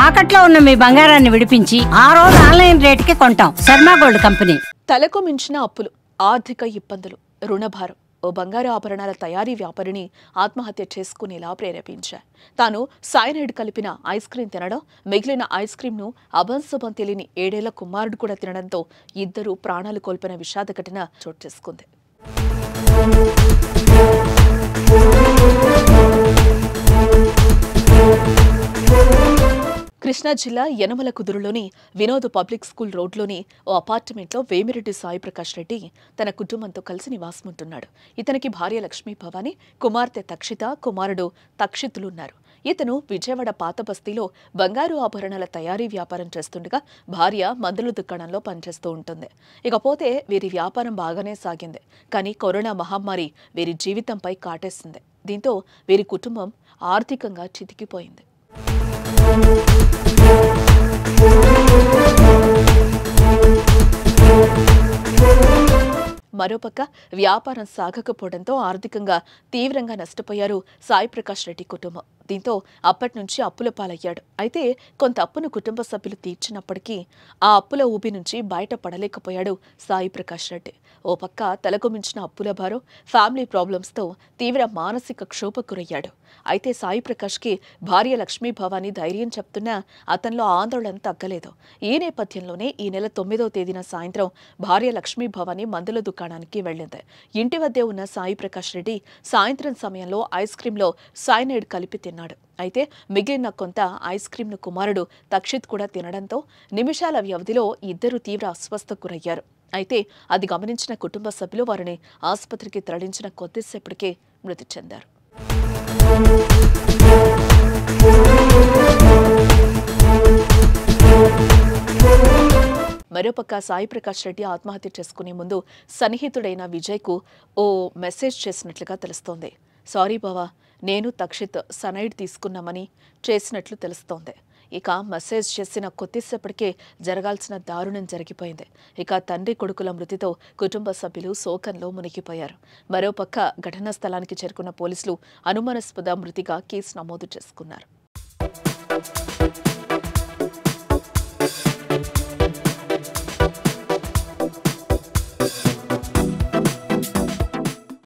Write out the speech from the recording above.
తాకట్లో ఉన్న మీ బంగారాన్ని విడిపించి ఆ రోజు ఆన్లైన్ రేటుకి కొంటాం. Sharma gold company. తలకు మించిన అప్పులు, ఆర్థిక ఇబ్బందులు, రుణభారం ఓ బంగారు ఆభరణాల తయారీ వ్యాపారిని ఆత్మహత్య చేసుకునేలా ప్రేరేపించాయి. తాను సైనైడ్ కలిపిన ఐస్ క్రీం తినడం, మిగిలిన ఐస్ క్రీంను అభంశుభం తెలియని 7 ఏళ్ల కుమారుడు కూడా తినడంతో ఇద్దరు ప్రాణాలు కోల్పోయిన విషాద ఘటన చోటు చేసుకుంది. కృష్ణా జిల్లా యనమల కుదురులోని వినోద్ పబ్లిక్ స్కూల్ రోడ్లోని ఓ అపార్ట్మెంట్లో వేమిరెడ్డి సాయి ప్రకాష్ రెడ్డి తన కుటుంబంతో కలిసి నివాసముంటున్నాడు. ఇతనికి భార్య లక్ష్మీ భవాని, కుమార్తె తక్షిత, కుమారుడు తక్షితులున్నారు. ఇతను విజయవాడ పాత బస్తీలో బంగారు ఆభరణాల తయారీ వ్యాపారం చేస్తుండగా భార్య మందుల దుకాణంలో పనిచేస్తూ ఉంటుంది. ఇకపోతే వీరి వ్యాపారం బాగానే సాగింది. కానీ కరోనా మహమ్మారి వీరి జీవితంపై కాటేసింది. దీంతో వీరి కుటుంబం ఆర్థికంగా చితికిపోయింది. మరోపక్క వ్యాపారం సాగకపోవడంతో ఆర్థికంగా తీవ్రంగా నష్టపోయారు సాయి ప్రకాష్ రెడ్డి కుటుంబం. దీంతో అప్పటి నుంచి అప్పుల పాలయ్యాడు. అయితే కొంత అప్పును కుటుంబ సభ్యులు తీర్చినప్పటికీ ఆ అప్పుల ఊబి నుంచి బయటపడలేకపోయాడు సాయి ప్రకాష్ రెడ్డి. ఓ పక్క తలకు మించిన అప్పుల భారం, ఫ్యామిలీ ప్రాబ్లమ్స్తో తీవ్ర మానసిక క్షోభకు గురయ్యాడు. అయితే సాయి ప్రకాష్కి భార్య లక్ష్మీ భవాని ధైర్యం చెప్తున్నా అతనిలో ఆందోళన తగ్గలేదు. ఈ నేపథ్యంలోనే ఈ నెల 9వ తేదీన సాయంత్రం భార్య లక్ష్మీ భవాని మందుల దుకాణానికి వెళ్ళింది. ఇంటి వద్దే ఉన్న సాయి ప్రకాష్ రెడ్డి సాయంత్రం సమయంలో ఐస్ క్రీంలో సైనైడ్ కలిపి తిన్నాడు. అయితే మిగిలిన కొంత ఐస్ క్రీంను కుమారుడు తక్షిత్ కూడా తినడంతో నిమిషాల వ్యవధిలో ఇద్దరు తీవ్ర అస్వస్థకు గురయ్యారు. అయితే అది గమనించిన కుటుంబ సభ్యులు వారిని ఆసుపత్రికి తరలించిన కొద్దిసేపటికే మృతి చెందారు. మరోపక్క సాయి ప్రకాష్ రెడ్డి ఆత్మహత్య చేసుకునే ముందు సన్నిహితుడైన విజయ్కు ఓ మెసేజ్ చేసినట్లుగా తెలుస్తోంది. సారీ బావా, నేను తక్షిత్ సనైడ్ తీసుకున్నామని చేసినట్లు తెలుస్తోంది. ఇక మెసేజ్ చేసిన కొద్దిసేపటికే జరగాల్సిన దారుణం జరిగిపోయింది. ఇక తండ్రి కొడుకుల మృతితో కుటుంబ సభ్యులు శోకంలో మునిగిపోయారు. మరోపక్క ఘటనా స్థలానికి చేరుకున్న పోలీసులు అనుమానాస్పద మృతిగా కేసు నమోదు చేసుకున్నారు.